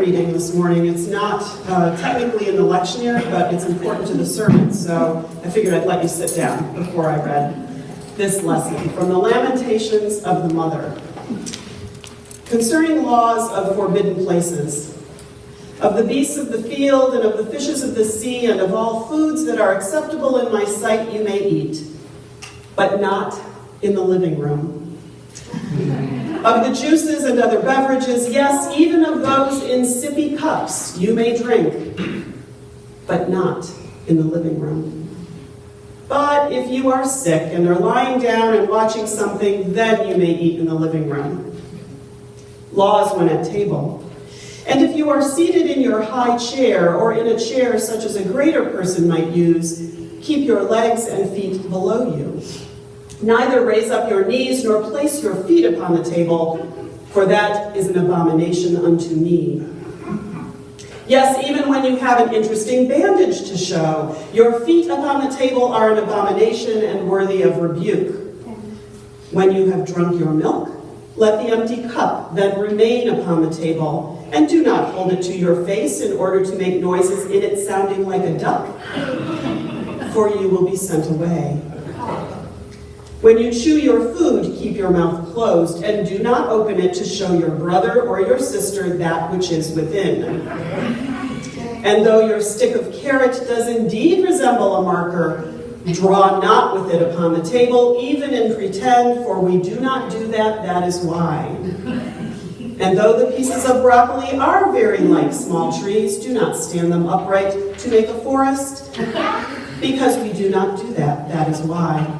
reading this morning. It's not technically in the lectionary, but it's important to the sermon, so I figured I'd let you sit down before I read this lesson from the Lamentations of the Mother. Concerning laws of forbidden places, of the beasts of the field and of the fishes of the sea and of all foods that are acceptable in my sight you may eat, but not in the living room. Of the juices and other beverages, yes, even of those in sippy cups you may drink, but not in the living room. But if you are sick and are lying down and watching something, then you may eat in the living room. Laws when at table. And if you are seated in your high chair or in a chair such as a greater person might use, keep your legs and feet below you. Neither raise up your knees nor place your feet upon the table, for that is an abomination unto me. Yes, even when you have an interesting bandage to show, your feet upon the table are an abomination and worthy of rebuke. When you have drunk your milk, let the empty cup then remain upon the table, and do not hold it to your face in order to make noises in it sounding like a duck, for you will be sent away. When you chew your food, keep your mouth closed, and do not open it to show your brother or your sister that which is within. And though your stick of carrot does indeed resemble a marker, draw not with it upon the table, even in pretend, for we do not do that, that is why. And though the pieces of broccoli are very like small trees, do not stand them upright to make a forest, because we do not do that, that is why.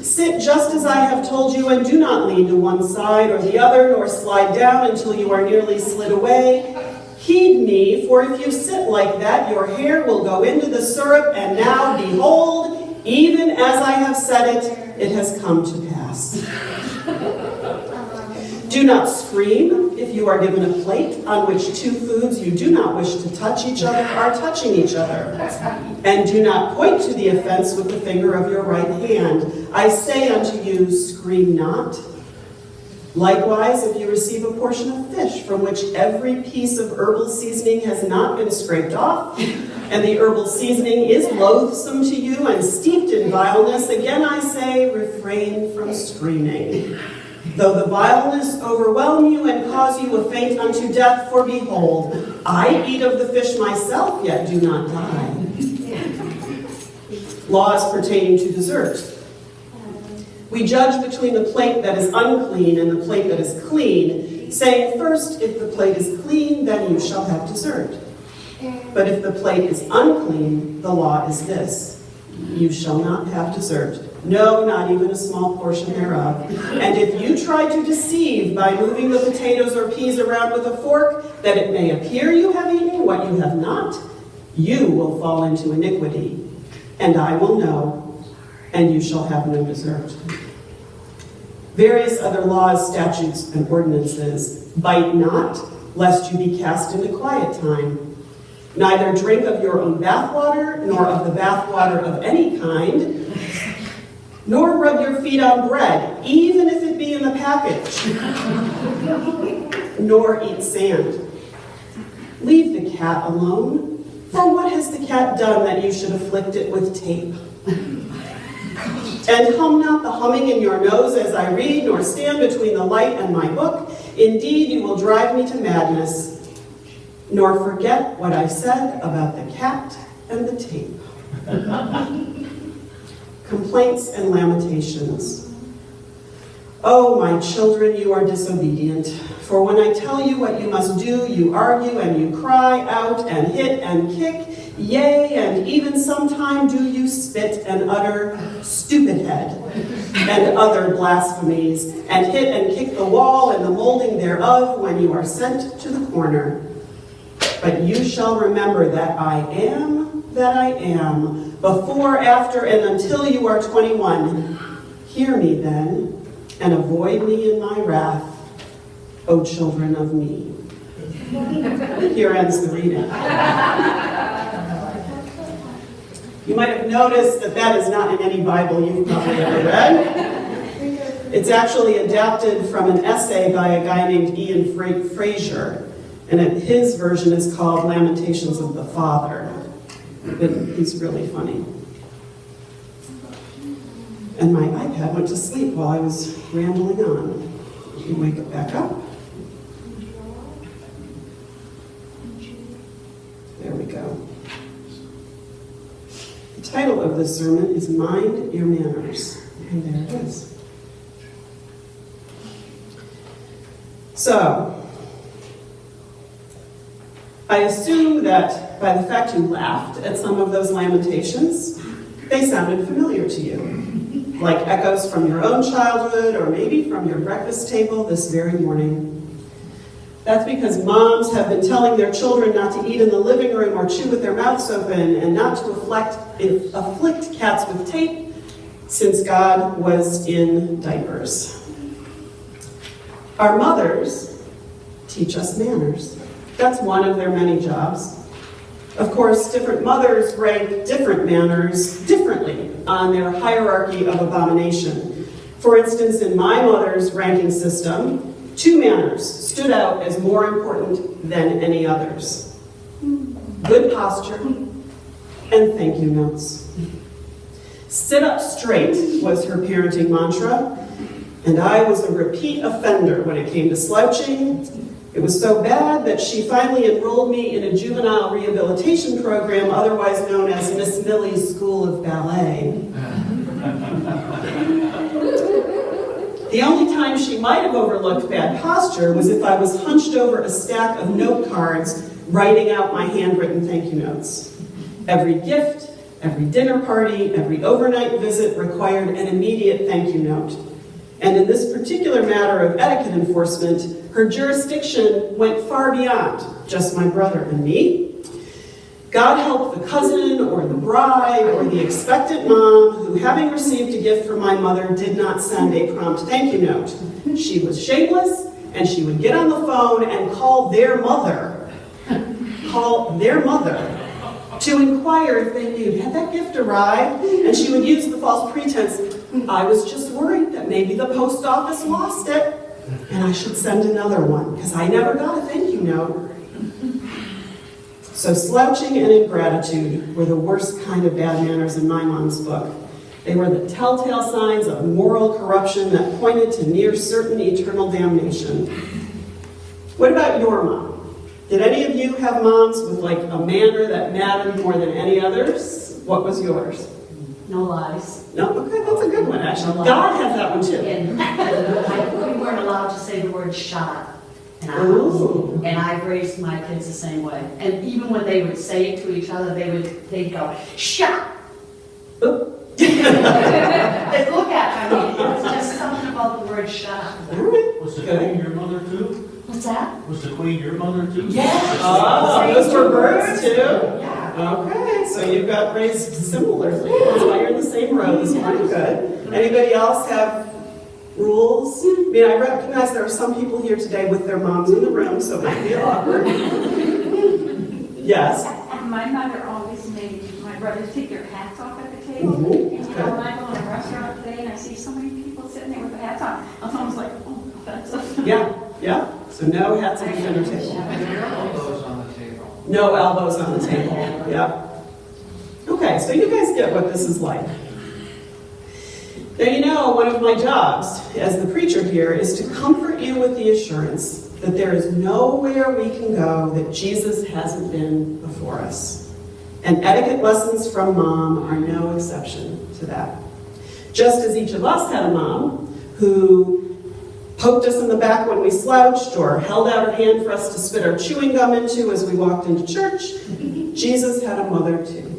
Sit just as I have told you, and do not lean to one side or the other, nor slide down until you are nearly slid away. Heed me, for if you sit like that, your hair will go into the syrup, and now, behold, even as I have said it, it has come to pass. Do not scream if you are given a plate on which two foods you do not wish to touch each other are touching each other. And do not point to the offense with the finger of your right hand. I say unto you, scream not. Likewise, if you receive a portion of fish from which every piece of herbal seasoning has not been scraped off, and the herbal seasoning is loathsome to you and steeped in vileness, again I say, refrain from screaming. Though the vileness overwhelm you and cause you a faint unto death, for behold, I eat of the fish myself, yet do not die. Laws pertaining to dessert. We judge between the plate that is unclean and the plate that is clean, saying, first, if the plate is clean, then you shall have dessert. But if the plate is unclean, the law is this: you shall not have dessert. No, not even a small portion thereof. And if you try to deceive by moving the potatoes or peas around with a fork, that it may appear you have eaten what you have not, you will fall into iniquity. And I will know, and you shall have no dessert. Various other laws, statutes, and ordinances. Bite not, lest you be cast into quiet time. Neither drink of your own bathwater, nor of the bathwater of any kind, nor rub your feet on bread, even if it be in the package, nor eat sand. Leave the cat alone, for what has the cat done that you should afflict it with tape? And hum not the humming in your nose as I read, nor stand between the light and my book. Indeed, you will drive me to madness, nor forget what I said about the cat and the tape. Complaints and lamentations. Oh, my children, you are disobedient. For when I tell you what you must do, you argue and you cry out and hit and kick. Yea, and even sometime do you spit and utter stupid head and other blasphemies, and hit and kick the wall and the molding thereof when you are sent to the corner. But you shall remember that I am, before, after, and until you are 21. Hear me then, and avoid me in my wrath, O children of me. Here ends the reading. You might have noticed that that is not in any Bible you've probably ever read. It's actually adapted from an essay by a guy named Ian Fraser. And his version is called Lamentations of the Father. But he's really funny. And my iPad went to sleep while I was rambling on. You wake it back up. There we go. The title of this sermon is Mind Your Manners. And there it is. So, I assume that by the fact you laughed at some of those lamentations, they sounded familiar to you, like echoes from your own childhood or maybe from your breakfast table this very morning. That's because moms have been telling their children not to eat in the living room or chew with their mouths open and not to afflict cats with tape since God was in diapers. Our mothers teach us manners. That's one of their many jobs. Of course, different mothers rank different manners differently on their hierarchy of abomination. For instance, in my mother's ranking system, 2 manners stood out as more important than any others. Good posture and thank you notes. Sit up straight was her parenting mantra, and I was a repeat offender when it came to slouching. It was so bad that she finally enrolled me in a juvenile rehabilitation program, otherwise known as Miss Millie's School of Ballet. The only time she might have overlooked bad posture was if I was hunched over a stack of note cards, writing out my handwritten thank you notes. Every gift, every dinner party, every overnight visit required an immediate thank you note. And in this particular matter of etiquette enforcement, her jurisdiction went far beyond just my brother and me. God help the cousin or the bride or the expectant mom who, having received a gift from my mother, did not send a prompt thank you note. She was shameless, and she would get on the phone and call their mother to inquire if they knew, had that gift arrived? And she would use the false pretense, I was just worried that maybe the post office lost it, and I should send another one, because I never got a thank you note. So slouching and ingratitude were the worst kind of bad manners in my mom's book. They were the telltale signs of moral corruption that pointed to near certain eternal damnation. What about your mom? Did any of you have moms with like a manner that mattered more than any others? What was yours? No lies. No? Okay, that's a good one, actually. No, God has that one, too. We weren't allowed to say the word shut in our house. And I raised my kids the same way. And even when they would say it to each other, they'd go, shut! They'd look at me. It was just something about the word shut. All right. Was the queen your mother, too? What's that? Was the queen your mother, too? Yes. Oh, those were birds, too? Yeah. Okay, so you got raised similarly. That's why you're in the same row this morning. Good. Anybody else have rules? I mean, I recognize there are some people here today with their moms in the room, so it might be awkward. Yes? My mother always made my brothers take their hats off at the table. Mm-hmm. And you know, when I go in a restaurant today and I see so many people sitting there with their hats on, I'm almost like, oh, that's a... Yeah. So no hats at the dinner table. Elbows on the table. No elbows on the table. Yeah. Okay, so you guys get what this is like. Now, you know, one of my jobs as the preacher here is to comfort you with the assurance that there is nowhere we can go that Jesus hasn't been before us. And etiquette lessons from mom are no exception to that. Just as each of us had a mom who poked us in the back when we slouched or held out her hand for us to spit our chewing gum into as we walked into church, Jesus had a mother too.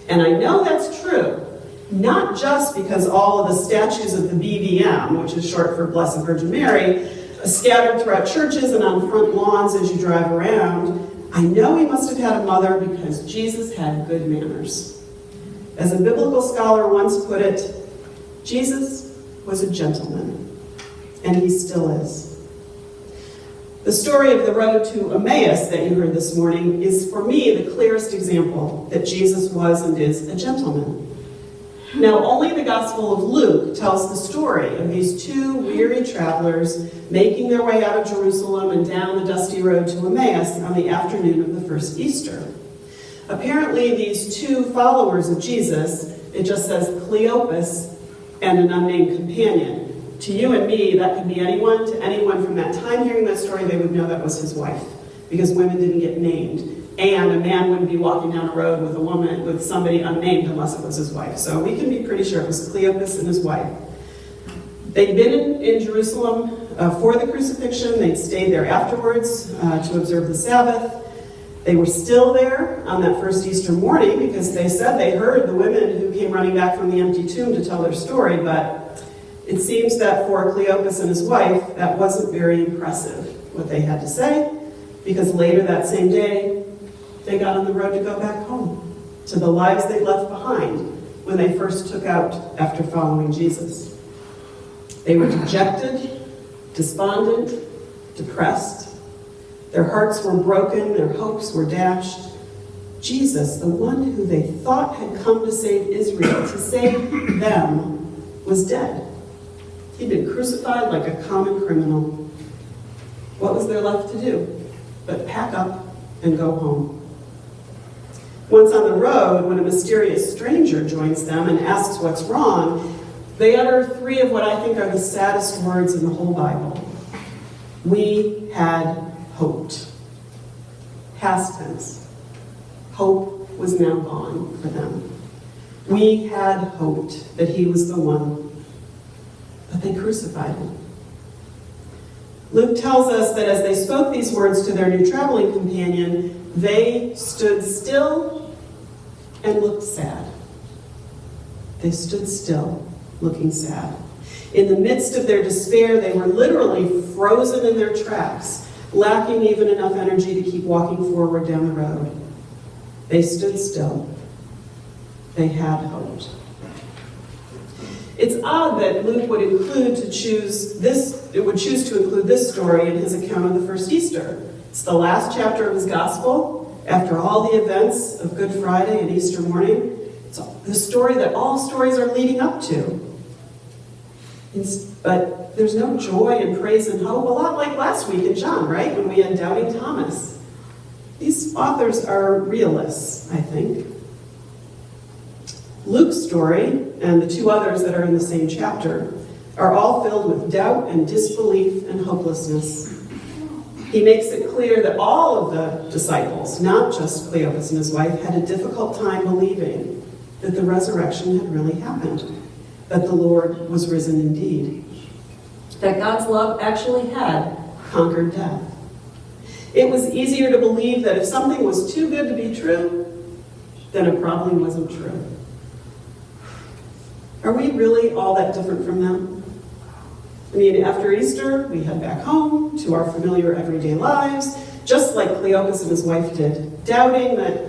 And I know that's true, not just because all of the statues of the BVM, which is short for Blessed Virgin Mary, are scattered throughout churches and on front lawns as you drive around. I know he must have had a mother because Jesus had good manners. As a biblical scholar once put it, Jesus was a gentleman. And he still is. The story of the road to Emmaus that you heard this morning is, for me, the clearest example that Jesus was and is a gentleman. Now, only the Gospel of Luke tells the story of these two weary travelers making their way out of Jerusalem and down the dusty road to Emmaus on the afternoon of the first Easter. Apparently, these two followers of Jesus, it just says Cleopas and an unnamed companion. To you and me, that could be anyone. To anyone from that time hearing that story, they would know that was his wife, because women didn't get named. And a man wouldn't be walking down a road with a woman, with somebody unnamed, unless it was his wife. So we can be pretty sure it was Cleopas and his wife. They'd been in Jerusalem for the crucifixion. They'd stayed there afterwards to observe the Sabbath. They were still there on that first Easter morning because they said they heard the women who came running back from the empty tomb to tell their story, but it seems that for Cleopas and his wife, that wasn't very impressive, what they had to say, because later that same day, they got on the road to go back home, to the lives they left behind when they first took out after following Jesus. They were dejected, despondent, depressed. Their hearts were broken, their hopes were dashed. Jesus, the one who they thought had come to save Israel, to save them, was dead. He'd been crucified like a common criminal. What was there left to do but pack up and go home? Once on the road, when a mysterious stranger joins them and asks what's wrong, they utter three of what I think are the saddest words in the whole Bible. We had hoped. Past tense. Hope was now gone for them. We had hoped that he was the one, but they crucified him. Luke tells us that as they spoke these words to their new traveling companion, they stood still and looked sad. They stood still, looking sad. In the midst of their despair, they were literally frozen in their tracks, lacking even enough energy to keep walking forward down the road. They stood still. They had hoped. It's odd that Luke would choose to include this story in his account of the first Easter. It's the last chapter of his gospel, after all the events of Good Friday and Easter morning. It's the story that all stories are leading up to. But there's no joy and praise and hope, a lot like last week in John, right? When we had Doubting Thomas. These authors are realists, I think. Luke's story, and the two others that are in the same chapter, are all filled with doubt and disbelief and hopelessness. He makes it clear that all of the disciples, not just Cleopas and his wife, had a difficult time believing that the resurrection had really happened, that the Lord was risen indeed, that God's love actually had conquered death. It was easier to believe that if something was too good to be true, then it probably wasn't true. Are we really all that different from them? I mean, after Easter, we head back home to our familiar everyday lives, just like Cleopas and his wife did, doubting that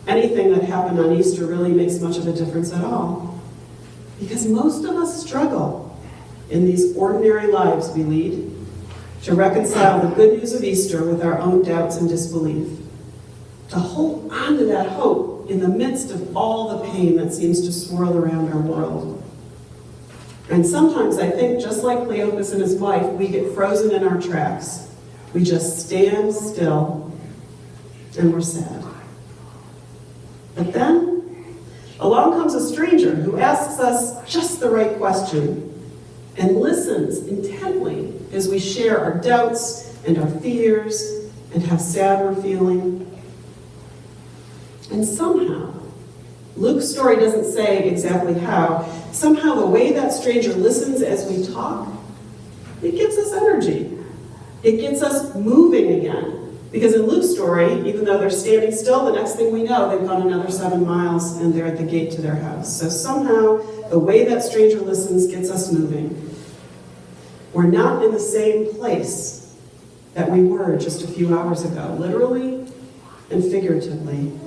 anything that happened on Easter really makes much of a difference at all. Because most of us struggle in these ordinary lives we lead to reconcile the good news of Easter with our own doubts and disbelief, to hold on to that hope in the midst of all the pain that seems to swirl around our world. And sometimes I think, just like Cleopas and his wife, we get frozen in our tracks. We just stand still and we're sad. But then, along comes a stranger who asks us just the right question and listens intently as we share our doubts and our fears and how sad we're feeling. And somehow, Luke's story doesn't say exactly how, somehow the way that stranger listens as we talk, it gives us energy. It gets us moving again. Because in Luke's story, even though they're standing still, the next thing we know, they've gone another 7 miles and they're at the gate to their house. So somehow, the way that stranger listens gets us moving. We're not in the same place that we were just a few hours ago, literally and figuratively.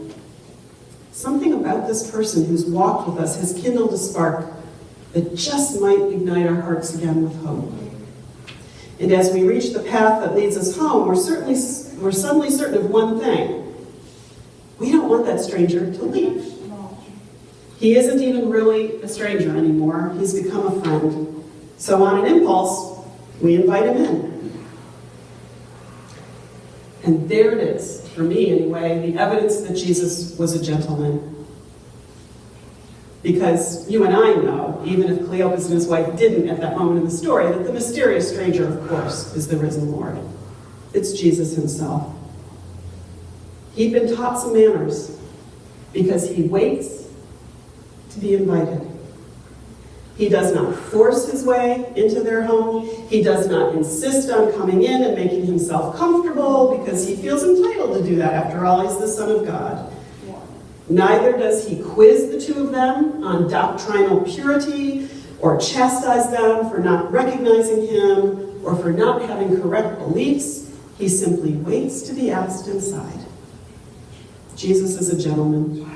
Something about this person who's walked with us has kindled a spark that just might ignite our hearts again with hope. And as we reach the path that leads us home, we're suddenly certain of one thing. We don't want that stranger to leave. He isn't even really a stranger anymore. He's become a friend. So on an impulse, we invite him in. And there it is, for me anyway, the evidence that Jesus was a gentleman. Because you and I know, even if Cleopas and his wife didn't at that moment in the story, that the mysterious stranger, of course, is the risen Lord. It's Jesus himself. He'd been taught some manners because he waits to be invited. He does not force his way into their home. He does not insist on coming in and making himself comfortable because he feels entitled to do that. After all, he's the Son of God. Neither does he quiz the two of them on doctrinal purity or chastise them for not recognizing him or for not having correct beliefs. He simply waits to be asked inside. Jesus is a gentleman.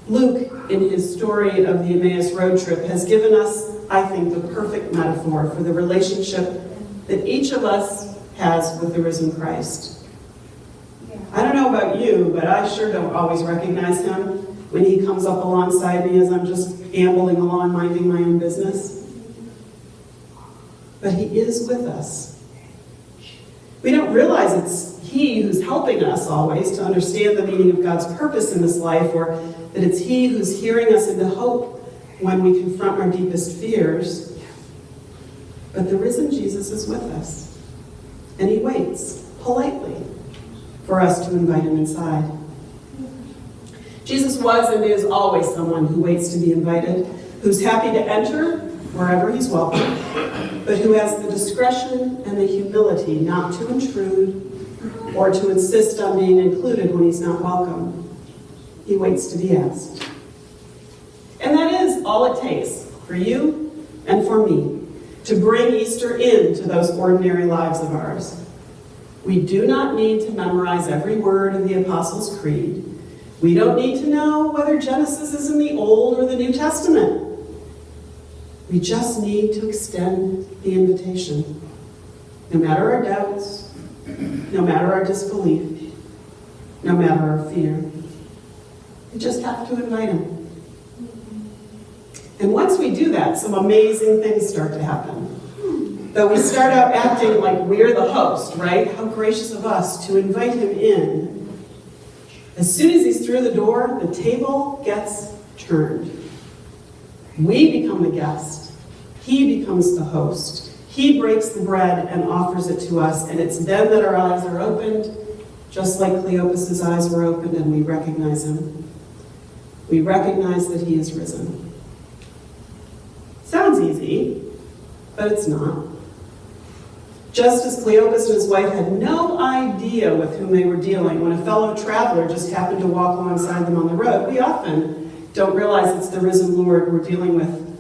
Luke, in his story of the Emmaus road trip, has given us, I think, the perfect metaphor for the relationship that each of us has with the risen Christ. I don't know about you, but I sure don't always recognize him when he comes up alongside me as I'm just ambling along, minding my own business. But he is with us. We don't realize it's he who's helping us always to understand the meaning of God's purpose in this life, or that it's he who's hearing us into hope when we confront our deepest fears. But the risen Jesus is with us, and he waits politely for us to invite him inside. Jesus was and is always someone who waits to be invited, who's happy to enter wherever he's welcome, but who has the discretion and the humility not to intrude or to insist on being included when he's not welcome. He waits to be asked. And that is all it takes for you and for me to bring Easter into those ordinary lives of ours. We do not need to memorize every word of the Apostles' Creed. We don't need to know whether Genesis is in the Old or the New Testament. We just need to extend the invitation. No matter our doubts, no matter our disbelief, no matter our fear. We just have to invite him. And once we do that, some amazing things start to happen. Though we start out acting like we're the host, right? How gracious of us to invite him in. As soon as he's through the door, the table gets turned. We become the guest. He becomes the host. He breaks the bread and offers it to us, and it's then that our eyes are opened, just like Cleopas's eyes were opened, and we recognize him. We recognize that he is risen. Sounds easy, but it's not. Just as Cleopas and his wife had no idea with whom they were dealing when a fellow traveler just happened to walk alongside them on the road, we often don't realize it's the risen Lord we're dealing with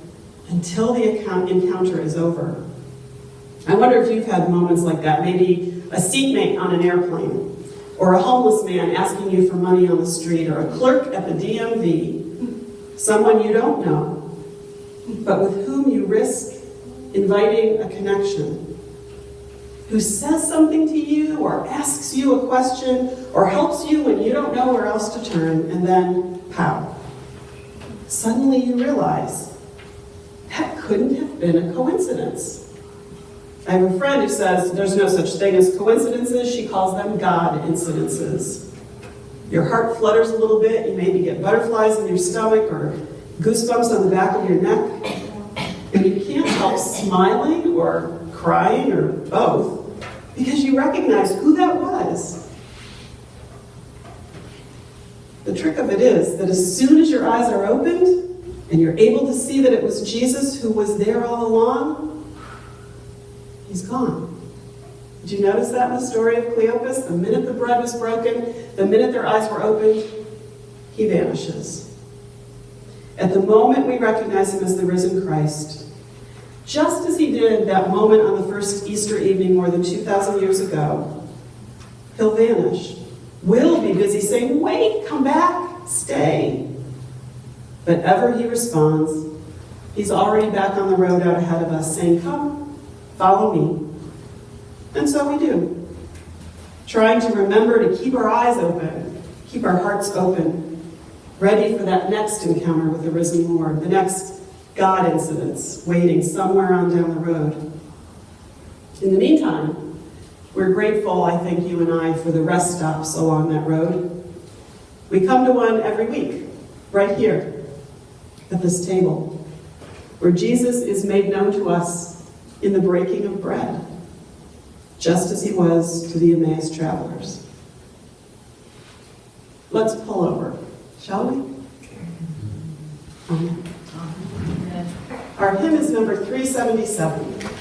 until the encounter is over. I wonder if you've had moments like that, maybe a seatmate on an airplane, or a homeless man asking you for money on the street, or a clerk at the DMV, someone you don't know, but with whom you risk inviting a connection, who says something to you, or asks you a question, or helps you when you don't know where else to turn, and then, pow. Suddenly you realize, that couldn't have been a coincidence. I have a friend who says there's no such thing as coincidences. She calls them God-incidences. Your heart flutters a little bit, you maybe get butterflies in your stomach, or goosebumps on the back of your neck, and you can't help smiling, or crying, or both, because you recognize who that was. The trick of it is that as soon as your eyes are opened, and you're able to see that it was Jesus who was there all along, he's gone. Did you notice that in the story of Cleopas? The minute the bread was broken, the minute their eyes were opened, he vanishes. At the moment we recognize him as the risen Christ, just as he did that moment on the first Easter evening more than 2,000 years ago, he'll vanish. We'll be busy saying, wait, come back, stay. But ever he responds, he's already back on the road out ahead of us, saying, come, follow me. And so we do, trying to remember to keep our eyes open, keep our hearts open, ready for that next encounter with the risen Lord, the next God incidents waiting somewhere on down the road. In the meantime, we're grateful, I think, you and I, for the rest stops along that road. We come to one every week, right here, at this table, where Jesus is made known to us in the breaking of bread, just as he was to the Emmaus travelers. Let's pull over, shall we? Amen. Our hymn is number 377.